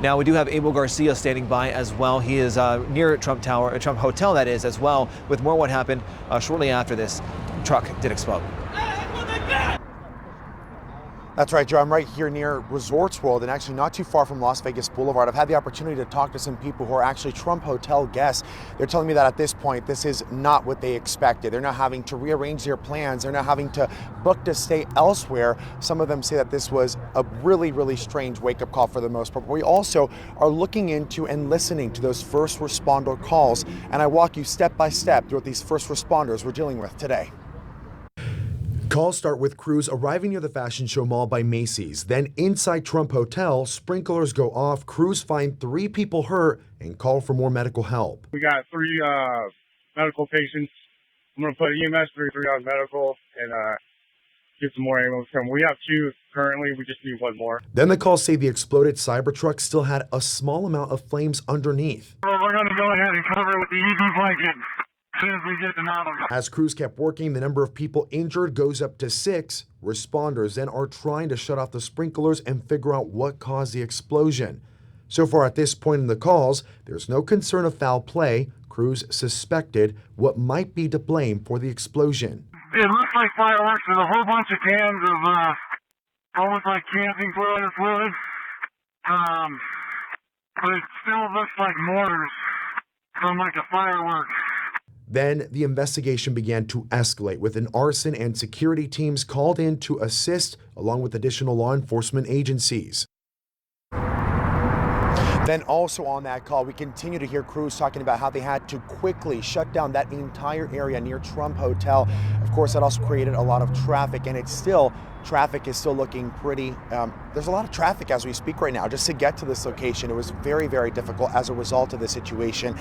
Now, we do have Abel Garcia standing by as well. He is near Trump Tower, Trump Hotel, that is, as well, with more what happened shortly after this truck did explode. That's right, Joe. I'm right here near Resorts World and actually not too far from Las Vegas Boulevard. I've had the opportunity to talk to some people who are actually Trump Hotel guests. They're telling me that at this point, this is not what they expected. They're now having to rearrange their plans. They're now having to book to stay elsewhere. Some of them say that this was a really, really strange wake-up call for the most part. But we also are looking into and listening to those first responder calls. And I walk you step by step through what these first responders we're dealing with today. Calls start with crews arriving near the Fashion Show Mall by Macy's. Then inside Trump Hotel, sprinklers go off, crews find 3 people hurt and call for more medical help. We got 3 medical patients. I'm going to put EMS 3 on medical and get some more ambulance coming. We have 2 currently. We just need 1 more. Then the calls say the exploded Cybertruck still had a small amount of flames underneath. Well, we're going to go ahead and cover it with the EV blanket. As soon as we get them out of it. As crews kept working, the number of people injured goes up to 6. Responders then are trying to shut off the sprinklers and figure out what caused the explosion. So far at this point in the calls, there's no concern of foul play. Crews suspected what might be to blame for the explosion. It looks like fireworks with a whole bunch of cans of almost like camping fluid. But it still looks like mortars from like a firework. Then the investigation began to escalate with an arson and security teams called in to assist along with additional law enforcement agencies. Then also on that call, we continue to hear crews talking about how they had to quickly shut down that entire area near Trump Hotel. Of course, that also created a lot of traffic, and traffic is still looking pretty, there's a lot of traffic as we speak right now. Just to get to this location, it was very, very difficult as a result of the situation.